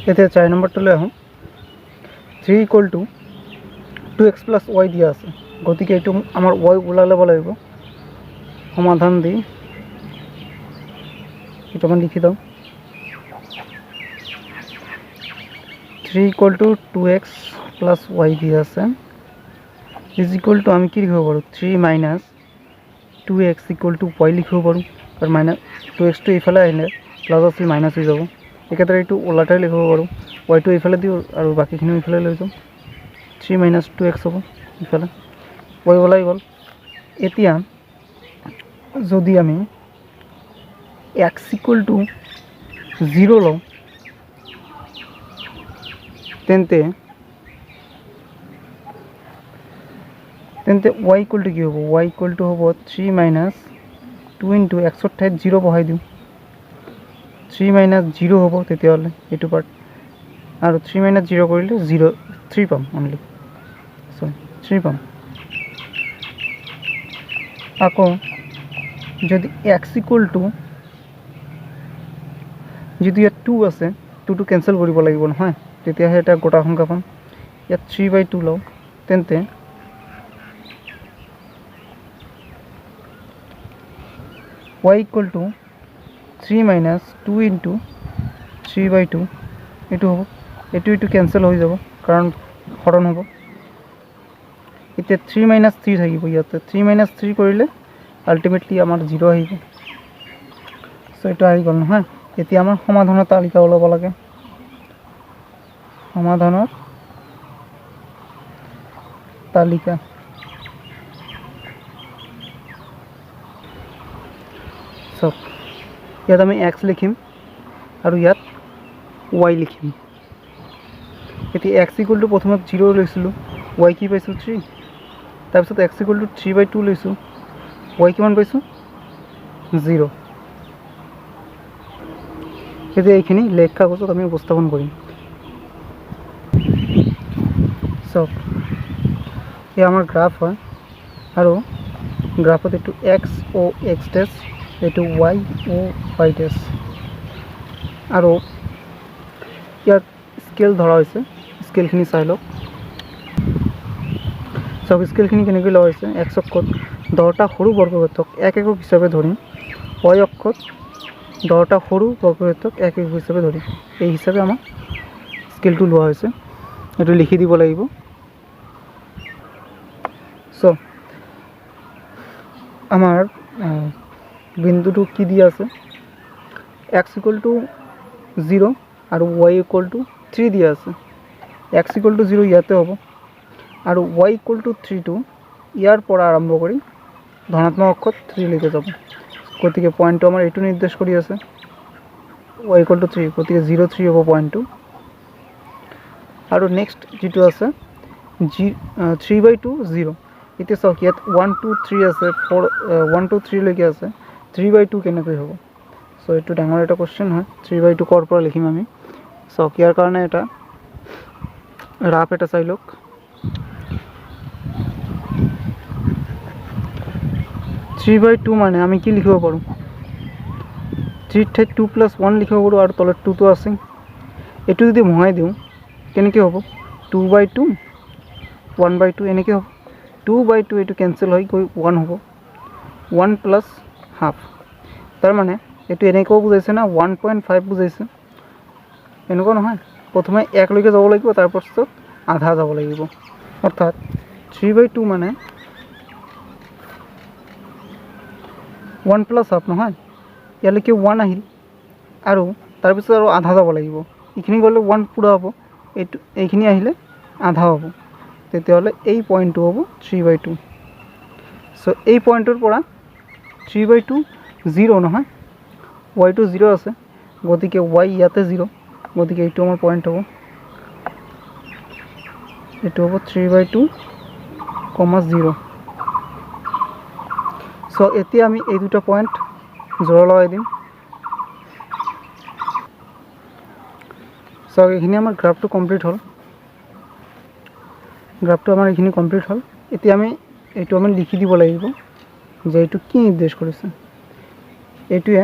এতে 4 নম্বরটা আহোঁ 3 = 2x + y দিয়া আছে গতিকে এইটো আমার y ওলাই ল'ব লাগিব সমাধান দি এটা আমি লিখি দাও 3 = 2x + y দিয়া আছে = আমি কি লিখিব পাৰো 3 - 2x = y লিখিব পাৰো আৰ -2x টো এইফালে আহিলে প্লাস আছে মাইনাস হৈ যাব একেদৰে এইটো ওলাটাই লিখিব পাৰো y টো এইফালে দিও আৰু বাকিখিনি এইফালে লৈ যাম 3 - 2x হ'ব এইফালে y ওলাই গ'ল এতিয়া যদি আমি x = 0 লওঁ তেন্তে y = কি হ'ব y = হ'ব 3 - 2 * x ৰ ঠাইত 0 বহাই দিওঁ 3 - 0 হ'ব তেতিয়াহ'লে এইটো পাৰ্ট আৰু 3 - 0 কৰিলে 3 পাম অনলি সরি 3 পাম আকৌ যদি x = যদি ইয়াত 2 আছে 2 কেনসেল কৰিব লাগিব নহয় তেতিয়াহে এটা গোটা সংখ্যা পাম ইয়াত 3/2 লওঁ তেন্তে y = 3 - 2 * 3/2 এইটো হ'ব এইটো কেনসেল হৈ যাব কাৰণ হৰণ হ'ব এতিয়া 3 - 3 থাকিব ইয়াতে 3 - 3 কৰিলে আলটিমেটলি আমাৰ 0 আহিব সো এটা আহি গ'ল নহয় এতিয়া আমাৰ সমাধানৰ তালিকা ওলাব লাগে সমাধানৰ তালিকা সব ইয়াত আমি x লিখিম আৰু ইয়াত y লিখিম এতিয়া x = প্ৰথমে 0 লৈছিলো y কি পাইছো 3 তাৰপিছত x = 3/2 লৈছো y কিমান পাইছো 0 এতিয়া এইখিনি লেখ কাগজত আমি উপস্থাপন কৰিম সব এই আমাৰ গ্ৰাফ হয় আৰু গ্ৰাফত এইটো x o x ডেশ এইটো y o y ডেশ আৰু ইয়াত স্কেল ধৰা হৈছে স্কেলখিনি চাই লওক সব স্কেলখিনি কেনেকৈ লোৱা হৈছে x অক্ষত 10টা সৰু বৰ্গক্ষেত্ৰক এক একক হিচাপে ধৰিম y অক্ষত 10টা সৰু বৰ্গক্ষেত্ৰক এক একক হিচাপে ধৰিম এই হিচাপে আমাৰ স্কেলটো লোৱা হৈছে এটো লিখি দিব লাগিব সো আমাৰ বিন্দুটো কি দিয়া আছে x = 0 আৰু y = 3 দিয়া আছে x = 0 ইয়াতে হ'ব আৰু y = 3 টো ইয়াৰ পৰা আৰম্ভ কৰি ধনাত্মক অক্ষত 3 লৈকে যাব গতিকে পয়েন্টটো আমাৰ এইটো নিৰ্দেশ কৰি আছে y = 3 গতিকে 0 3 হ'ব পয়েন্টটো আৰু নেক্সট যেটো আছে 3/2 0 এতিয়া চাওক ইয়াত 1 2 3 আছে 1 2 3 লৈকে আছে 3/2 কেনেকৈ হ'ব সো এইটো ডাঙৰ এটা কোশ্চেন হয় 3/2 কৰ পৰা লিখিম আমি চাওক ইয়াৰ কাৰণে এটা ৰাফ এটা চাই লওক 3/2 মানে আমি কি লিখিব পাৰো 3 ঠাইত 2 + 1 লিখিব পাৰো আৰু তলত 2 তো আছে এটো যদি ভঙাই দিও কেনেকৈ হ'ব 2/2 1/2 এনেকৈ হ'ব 2/2 এটো কেনসেল হৈ গৈ 1 হ'ব 1 + হাফ তাৰ মানে এটো এনেকৈ বুজাইছে না 1.5 বুজাইছে এনেকৈ নহয় প্ৰথমে 1 লৈকে যাব লাগিব তাৰ পাছত আধা যাব লাগিব অৰ্থাৎ 3/2 মানে 1 + হাফ নহয় ইয়ালৈকে 1 আহিল আৰু তাৰ পিছত আৰু আধা যাব লাগিব এইখিনি গলে 1 পুৰা হ'ব এইখিনি আহিলে আধা হ'ব তেতিয়াহলে এই পয়েন্টটো হ'ব 3/2 সো এই পয়েন্টৰ পৰা 3/2 0 নহয় y টো 0 আছে গতিকে y ইয়াতে 0 গতিকে এইটো আমাৰ পয়েন্ট হ'ব এইটো হ'ব 3/2, 0 সো এতিয়া আমি এই দুটো পয়েন্ট জোড়া লগাই দিম সো এইখিনি আমাৰ গ্ৰাফটো কমপ্লিট হ'ল গ্ৰাফটো আমাৰ এইখিনি কমপ্লিট হ'ল এতিয়া আমি এইটো আমি লিখি দিব লাগিব যে এইটো কি নিৰ্দেশ কৰিছে এইটোৱে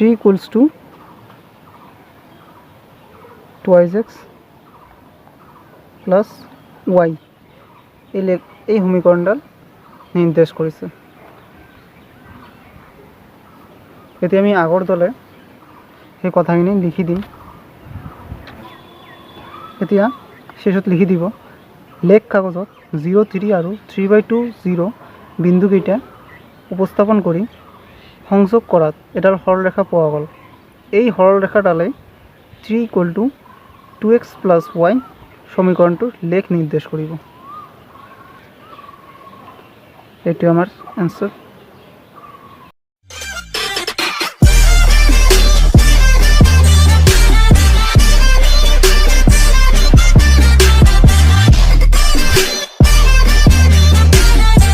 3 equals to twice x plus y এই সমীকৰণডাল নিৰ্দেশ কৰিছে। এতিয়া আমি আগৰ দলে সেই কথাখিনি লিখি দিম। এতিয়া শেষত লিখি দিব লেখ কাগজত 0, 3 আৰু 3/2 0 বিন্দুকেইটা উপস্থাপন কৰি সংযোগ কৰাত এডাল সৰলৰেখা পোৱা গ'ল। এই সৰলৰেখাডালে 3 = 2x + y সমীকৰণটোৰ লেখ নিৰ্দেশ কৰিব। এইটো আমাৰ এনসাৰ।